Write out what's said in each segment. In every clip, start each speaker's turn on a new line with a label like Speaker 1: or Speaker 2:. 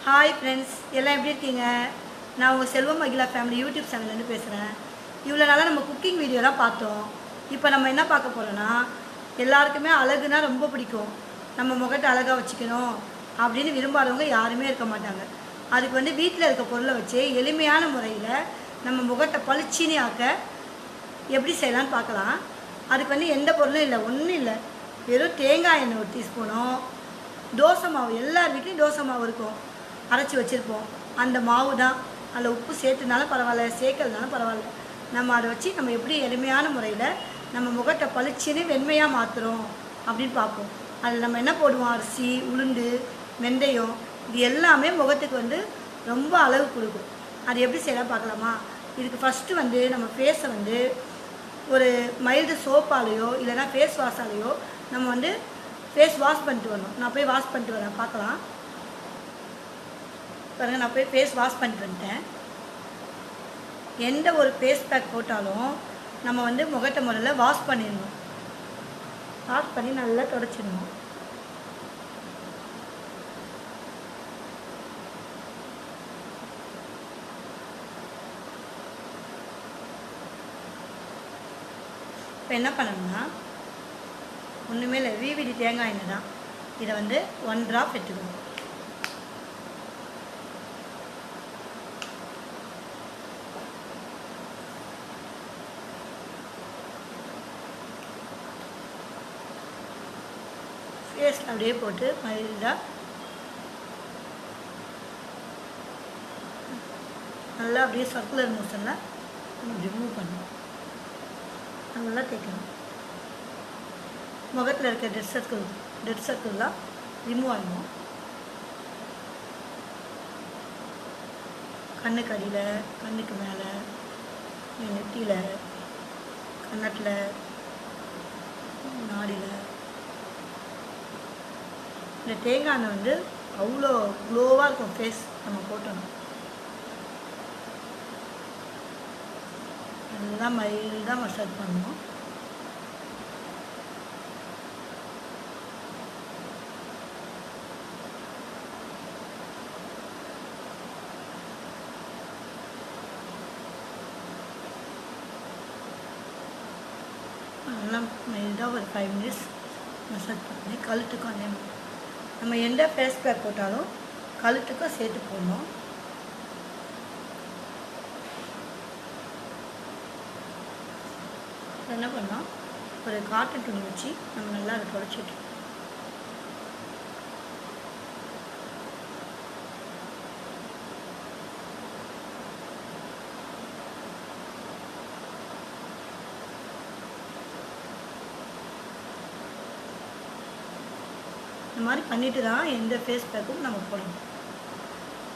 Speaker 1: Hi friends, எல்லாம் எப்படி இருக்கீங்க? நான் உங்கள் செல்வம் மகிழா ஃபேமிலி யூடியூப் சேனல்லேருந்து பேசுகிறேன். இவ்வளோ நாளாக நம்ம குக்கிங் வீடியோலாம் பார்த்தோம். இப்போ நம்ம என்ன பார்க்க போகிறோன்னா, எல்லாருக்குமே அழகுனா ரொம்ப பிடிக்கும். நம்ம முகத்தை அழகாக வச்சுக்கணும் அப்படின்னு விரும்பாதவங்க யாருமே இருக்க மாட்டாங்க. அதுக்கு வீட்டில் இருக்க பொருளை வச்சு எளிமையான முறையில் நம்ம முகத்தை பளிச்சின்னு ஆக்க எப்படி செய்யலான்னு பார்க்கலாம். அதுக்கு எந்த பொருளும் இல்லை, ஒன்றும் இல்லை. வெறும் தேங்காய் எண்ணெய் ஒரு டீஸ்பூனும், தோசை மாவு, எல்லார் வீட்லேயும் தோசை மாவு இருக்கும், அரைச்சி வச்சுருப்போம். அந்த மாவு தான். அதில் உப்பு சேர்த்துனாலும் பரவாயில்ல, சேர்க்கறதுனாலும் பரவாயில்ல. நம்ம அதை வச்சு நம்ம எப்படி எளிமையான முறையில் நம்ம முகத்தை பளிச்சின்னு வெண்மையாக மாற்றுறோம் அப்படின்னு பார்ப்போம். அதில் நம்ம என்ன போடுவோம்? அரிசி, உளுந்து, வெந்தயம், இது எல்லாமே முகத்துக்கு ரொம்ப அழகு கொடுக்கும். அது எப்படி செய்யலாம் பார்க்கலாமா? இதுக்கு ஃபஸ்ட்டு நம்ம ஃபேஸை ஒரு மைல்டு சோப்பாலேயோ இல்லைனா ஃபேஸ் வாஷாலேயோ நம்ம ஃபேஸ் வாஷ் பண்ணிட்டு வரணும். நான் போய் வாஷ் பண்ணிட்டு வரேன், பார்க்கலாம். பாருங்கள், நான் போய் ஃபேஸ் வாஷ் பண்ணிட்டு வந்துட்டேன். எந்த ஒரு ஃபேஸ் பேக் போட்டாலும் நம்ம முகத்தை முதல்ல வாஷ் பண்ணிடணும். வாஷ் பண்ணி நல்லா துடைச்சிடணும். இப்போ என்ன பண்ணணும்னா, ஒன்றுமே இல்லை, விவிடி தேங்காய் எண்ணெய் தான். இதை 1 ட்ராப் எடுத்துக்கணும். ஃபேஸில் அப்படியே போட்டு மைல்டாக நல்லா அப்படியே சர்க்குலர் மோஷனில் ரிமூவ் பண்ணணும். நல்லா தேய்க்கணும். முகத்தில் இருக்க டெட் சர்க்கிள்லாம் ரிமூவ் ஆகிடும். கண்ணுக்கு அடியில், கண்ணுக்கு மேலே, நெத்தியில், கன்னத்தில், நாடியில். இந்த தேங்காய் எண்ணெய் அவ்வளோ க்ளோவாக இருக்கும் ஃபேஸ் நம்ம போட்டோம். நல்லா மைல்டாக மசாஜ் பண்ணணும். நல்லா மைல்டாக ஒரு 5 மினிட்ஸ் மசாஜ் பண்ணி கழுத்துக்கும் அதே மாதிரி நம்ம எந்த ஃபேஸ் பேக் போட்டாலும் கழுத்துக்கும் சேர்த்து போடணும். என்ன பண்ணோம், ஒரு காட்டன் துணி வச்சு நம்ம நல்லா அதை துடைச்சிட்டு இந்த மாதிரி பண்ணிட்டு தான் எந்த ஃபேஸ் பேக்கும் நம்ம போடணும்.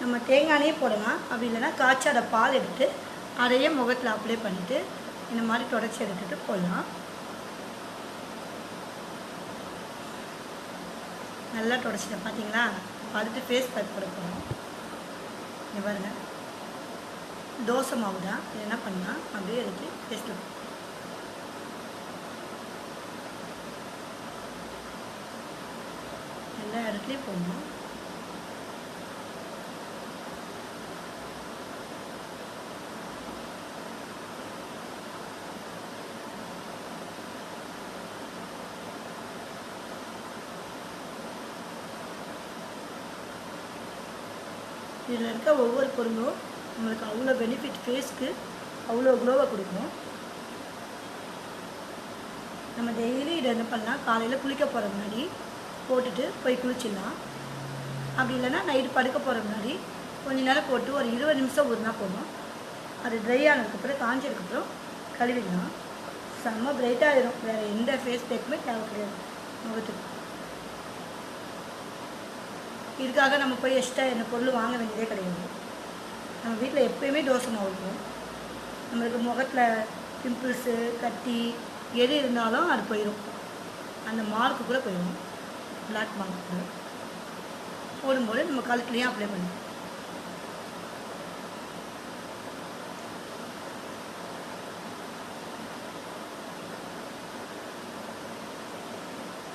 Speaker 1: நம்ம தேங்காயே போடலாம், அப்படி இல்லைன்னா காய்ச்சாத பால் எடுத்து அதையே முகத்தில் அப்ளை பண்ணிவிட்டு இந்த மாதிரி தொடச்சி எடுத்துகிட்டு போடலாம். நல்லா தொடச்சிட்டேன், பார்த்தீங்களா? அடுத்து ஃபேஸ் பேக் போட போகிறோம். இங்கே பாருங்கள், தோசை மாவு தான். இது என்ன பண்ணால் அப்படியே எடுத்து ஃபேஸில் எல்லா இடத்துலையும் போடணும். இதில் இருக்க ஒவ்வொரு பொருளும் நம்மளுக்கு அவ்வளோ பெனிஃபிட், ஃபேஸ்க்கு அவ்வளோ க்ளோவை கொடுக்கும். நம்ம டெய்லி இதை என்ன பண்ணலாம், காலையில் குளிக்க போகிற முன்னாடி போட்டுட்டு போய் குளிச்சிடலாம். அப்படி இல்லைன்னா நைட்டு படுக்க போகிற முன்னாடி கொஞ்ச நேரம் போட்டு ஒரு 20 நிமிஷம் ஊறினா போதும். அது ட்ரை ஆனதுக்கப்புறம், காஞ்சதுக்கப்புறம் கழுவிடலாம். செம்ம பிரைட்டாக ஆகிடும். வேறு எந்த ஃபேஸ் பேக்குமே தேவை கிடையாது முகத்துக்கு. இதுக்காக நம்ம போய் எக்ஸ்ட்ரா என்ன பொருள் வாங்க வேண்டியதே கிடையாது. நம்ம வீட்டில் எப்போயுமே தோசை மாவு இருக்கும். நம்மளுக்கு முகத்தில் பிம்பிள்ஸு, கட்டி எது இருந்தாலும் அது போயிடும். அந்த மார்க்கு கூட போயிடும். பிளாக் மார்க் கூட போடும்போது நம்ம கழுத்துலேயும் அப்ளை பண்ணுவோம்.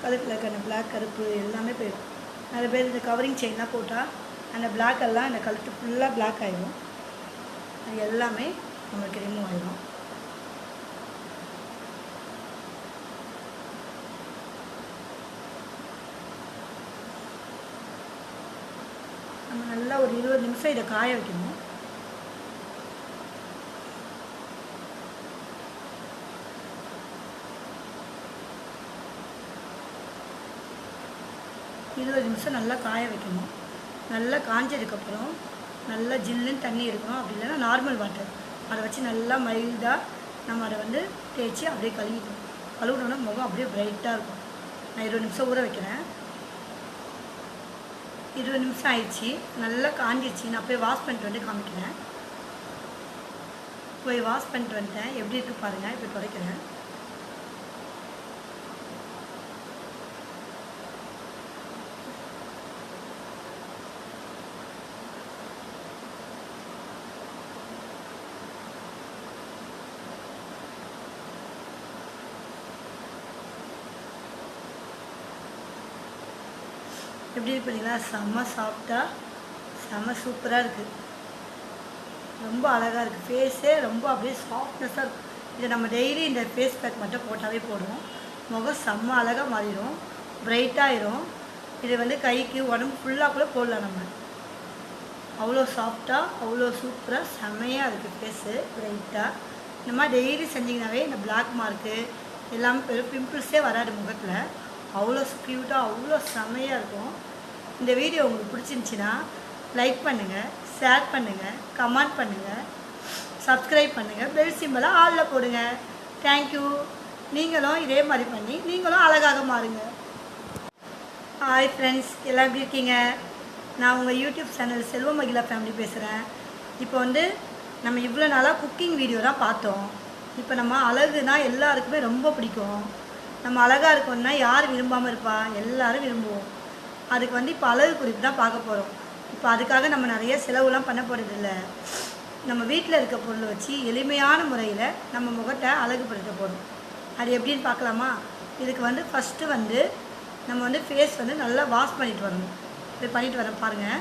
Speaker 1: கழுத்தில் இருக்க அந்த பிளாக், கருப்பு எல்லாமே போயிடும். நிறைய பேர் இந்த கவரிங் செயின்லாம் போட்டால் அந்த பிளாக் எல்லாம் இந்த கழுத்து ஃபுல்லாக பிளாக் ஆகிடும். அது எல்லாமே நம்மளுக்கு ரிமூவ் ஆகிடும். நம்ம நல்லா ஒரு 20 நிமிஷம் இதை காய வைக்கணும். இருபது நிமிஷம் நல்லா காய வைக்கணும். நல்லா காஞ்சதுக்கப்புறம் நல்லா ஜில்லுன்னு தண்ணி இருக்கணும். அப்படி இல்லைன்னா நார்மல் வாட்டர் அதை வச்சு நல்லா மைல்டாக நம்ம அதை வந்து தேய்ச்சி அப்படியே கழுவிக்கணும். கழுவினோன்னா முகம் அப்படியே பிரைட்டாக இருக்கும். நான் 20 நிமிஷம் ஊற வைக்கிறேன். 20 நிமிஷம் ஆயிடுச்சு. நல்லா காஞ்சிடுச்சு. நான் போய் வாஷ் பண்ணிட்டு வந்து காமிக்கிறேன். போய் வாஷ் பண்ணிட்டு வந்துட்டேன். எப்படி இருக்குது பாருங்கள். இப்போ துடைக்கிறேன். எப்படி இருப்பீங்களா? செம்ம சாஃப்டாக செம்ம சூப்பராக இருக்குது. ரொம்ப அழகாக இருக்குது. ஃபேஸே ரொம்ப அப்படியே சாஃப்ட்னஸாக இருக்கும். இதை நம்ம டெய்லி இந்த ஃபேஸ் பேக் மட்டும் போட்டாவே போடுவோம். முகம் செம்ம அழகாக மாறிடும், பிரைட்டாகிடும். இது வந்து கைக்கு உடம்பு ஃபுல்லாக கூட போடலாம் நம்ம. அவ்வளோ சாஃப்டாக அவ்வளோ சூப்பராக செம்மையாக இருக்குது. ஃபேஸு பிரைட்டாக இந்த மாதிரி டெய்லி செஞ்சிங்கனாவே இந்த பிளாக் மார்க்கு எல்லாமே பிம்பிள்ஸே வராது முகத்தில். அவ்வளோ க்யூட்டாக அவ்வளோ செம்மையாக இருக்கும். இந்த வீடியோ உங்களுக்கு பிடிச்சிருந்துச்சின்னா லைக் பண்ணுங்கள், ஷேர் பண்ணுங்கள், கமெண்ட் பண்ணுங்கள், சப்ஸ்கிரைப் பண்ணுங்கள், பெல் சிம்பலை ஆலில் போடுங்க. தேங்க்யூ. நீங்களும் இதே மாதிரி பண்ணி நீங்களும் அழகாக மாறுங்க. ஹாய் ஃப்ரெண்ட்ஸ், எல்லாம் எப்படி இருக்கீங்க? நான் உங்கள் யூடியூப் சேனல் செல்வ மகிழா ஃபேமிலி பேசுகிறேன். இப்போ வந்து நம்ம இவ்வளோ நாளாக குக்கிங் வீடியோ தான் பார்த்தோம். இப்போ நம்ம அழகுனா எல்லாருக்குமே ரொம்ப பிடிக்கும். நம்ம அழகாக இருக்கோம்னா யார் விரும்பாமல் இருப்பா? எல்லோரும் விரும்புவோம். அதுக்கு வந்து இப்போ அழகு குறிப்பு தான் பார்க்க போகிறோம். இப்போ அதுக்காக நம்ம நிறைய செலவுலாம் பண்ண போகிறதில்ல. நம்ம வீட்டில் இருக்க பொருளை வச்சு எளிமையான முறையில் நம்ம முகத்தை அழகுபடுத்த போகிறோம். அது எப்படின்னு பார்க்கலாமா? இதுக்கு வந்து ஃபஸ்ட்டு வந்து நம்ம வந்து ஃபேஸ் வந்து நல்லா வாஷ் பண்ணிட்டு வரணும். இது பண்ணிட்டு வரேன் பாருங்கள்.